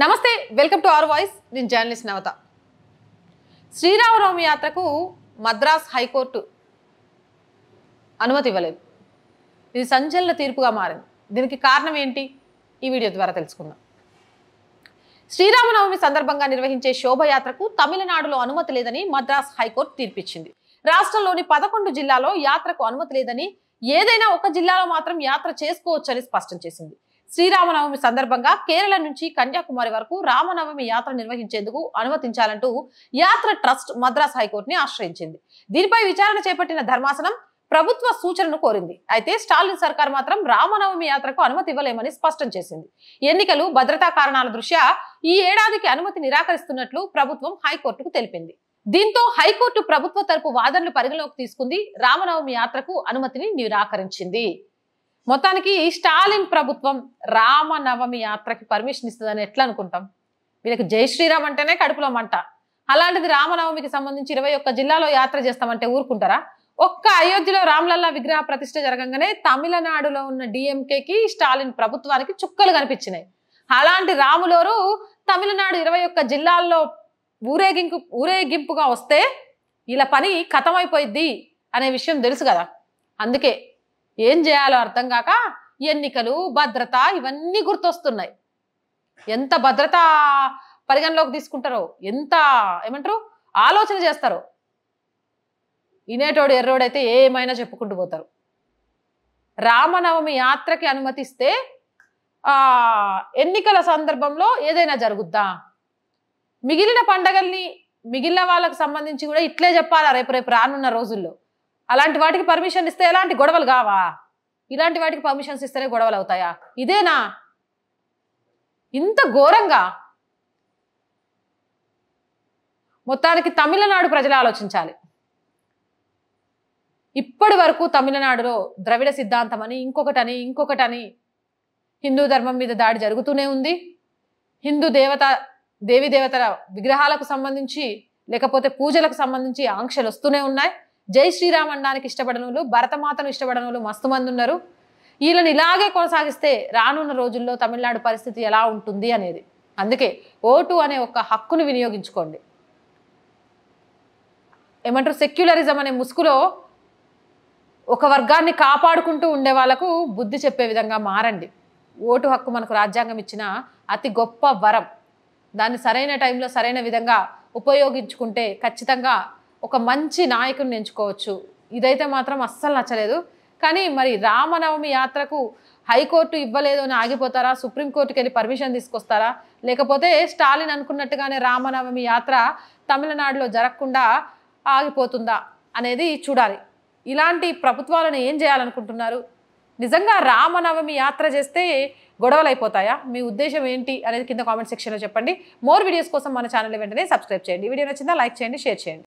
నమస్తే welcome to our voice నేను journalist నవత శ్రీరామనవమి యాత్రకు మద్రాస్ హైకోర్టు అనుమతి ఇవ్వలేదు. ఇది సంచలన తీర్పుగా మారింది. దీనికి కారణం ఏంటి ఈ వీడియో ద్వారా తెలుసుకుందాం. శ్రీరామనవమి సందర్భంగా నిర్వహించే శోభయాత్రకు తమిళనాడులో అనుమతి లేదని మద్రాస్ హైకోర్టు తీర్పిచ్చింది. రాష్ట్రంలోని 11 జిల్లాల్లో యాత్రకు అనుమతి లేదని, ఏదైనా ఒక జిల్లాలో మాత్రం యాత్ర చేసుకోవచ్చని స్పష్టం చేసింది. శ్రీరామనవమి సందర్భంగా కేరళ నుంచి కన్యాకుమారి వరకు రామనవమి యాత్ర నిర్వహించేందుకు అనుమతించాలంటూ యాత్ర ట్రస్ట్ మద్రాస్ హైకోర్టుని ఆశ్రయించింది. దీనిపై విచారణ చేపట్టిన ధర్మాసనం ప్రభుత్వ సూచనను కోరింది. అయితే స్టాలిన్ సర్కార్ మాత్రం రామనవమి యాత్రకు అనుమతి ఇవ్వలేమని స్పష్టం చేసింది. ఎన్నికలు, భద్రతా కారణాల దృష్ట్యా ఈ ఏడాదికి అనుమతి నిరాకరిస్తున్నట్లు ప్రభుత్వం హైకోర్టుకు తెలిపింది. దీంతో హైకోర్టు ప్రభుత్వ తరపు వాదనలు పరిగణలోకి తీసుకుంది. రామనవమి యాత్రకు అనుమతిని నిరాకరించింది. మొత్తానికి స్టాలిన్ ప్రభుత్వం రామనవమి యాత్రకి పర్మిషన్ ఇస్తుందని ఎట్లా అనుకుంటాం? వీళ్ళకి జై శ్రీరామ్ అంటేనే కడుపులో మంట. అలాంటిది రామనవమికి సంబంధించి 21 జిల్లాలో యాత్ర చేస్తామంటే ఊరుకుంటారా? ఒక్క అయోధ్యలో రామ్లల్లా విగ్రహ ప్రతిష్ఠ జరగంగానే తమిళనాడులో ఉన్న డిఎంకేకి, స్టాలిన్ ప్రభుత్వానికి చుక్కలు కనిపించినాయి. అలాంటి రాములోరు తమిళనాడు 21 జిల్లాల్లో ఊరేగింపుగా వస్తే ఇలా పని ఖతమైపోయిద్ది అనే విషయం తెలుసు కదా. అందుకే ఏం చేయాలో అర్థం కాక ఎన్నికలు, భద్రత ఇవన్నీ గుర్తొస్తున్నాయి. ఎంత భద్రత పరిగణలోకి తీసుకుంటారో, ఎంత ఏమంటారు ఆలోచన చేస్తారో. ఇనేటోడు ఎర్రోడైతే ఏమైనా చెప్పుకుంటూ పోతారు. రామనవమి యాత్రకి అనుమతిస్తే ఎన్నికల సందర్భంలో ఏదైనా జరుగుద్దా? మిగిలిన పండగల్ని మిగిలిన వాళ్ళకి సంబంధించి కూడా ఇట్లే చెప్పాలా రేపు రానున్న రోజుల్లో. అలాంటి వాటికి పర్మిషన్ ఇస్తే ఎలాంటి గొడవలు కావా? ఇలాంటి వాటికి పర్మిషన్స్ ఇస్తేనే గొడవలు అవుతాయా? ఇదేనా ఇంత ఘోరంగా? మొత్తానికి తమిళనాడు ప్రజలు ఆలోచించాలి. ఇప్పటి వరకు తమిళనాడులో ద్రవిడ సిద్ధాంతం అని ఇంకొకటని హిందూ ధర్మం మీద దాడి జరుగుతూనే ఉంది. హిందూ దేవీ దేవతల విగ్రహాలకు సంబంధించి లేకపోతే పూజలకు సంబంధించి ఆంక్షలు వస్తూనే ఉన్నాయి. జై శ్రీరామ్ అనడానికి ఇష్టపడని వాళ్ళు, భరతమాతను ఇష్టపడని వాళ్ళు మస్తు మంది ఉన్నారు. వీళ్ళని ఇలాగే కొనసాగిస్తే రానున్న రోజుల్లో తమిళనాడు పరిస్థితి ఎలా ఉంటుంది అనేది. అందుకే ఓటు అనే ఒక హక్కును వినియోగించుకోండి. ఏమంటారు, సెక్యులరిజం అనే ముసుగులో ఒక వర్గాన్ని కాపాడుకుంటూ ఉండే వాళ్ళకు బుద్ధి చెప్పే విధంగా మారండి. ఓటు హక్కు మనకు రాజ్యాంగం ఇచ్చిన అతి గొప్ప వరం. దాన్ని సరైన టైంలో సరైన విధంగా ఉపయోగించుకుంటే ఖచ్చితంగా ఒక మంచి నాయకుడిని ఎంచుకోవచ్చు. ఇదైతే మాత్రం అస్సలు నచ్చలేదు. కానీ మరి రామనవమి యాత్రకు హైకోర్టు ఇవ్వలేదు అని ఆగిపోతారా? సుప్రీంకోర్టుకి వెళ్ళి పర్మిషన్ తీసుకొస్తారా? లేకపోతే స్టాలిన్ అనుకున్నట్టుగానే రామనవమి యాత్ర తమిళనాడులో జరగకుండా ఆగిపోతుందా అనేది చూడాలి. ఇలాంటి ప్రభుత్వాలను ఏం చేయాలనుకుంటున్నారు? నిజంగా రామనవమి యాత్ర చేస్తే గొడవలు అయిపోతాయా? మీ ఉద్దేశం ఏంటి అనేది కింద కామెంట్ సెక్షన్లో చెప్పండి. మోర్ వీడియోస్ కోసం మన ఛానల్ వెంటనే సబ్స్క్రైబ్ చేయండి. వీడియో నచ్చిందా లైక్ చేయండి, షేర్ చేయండి.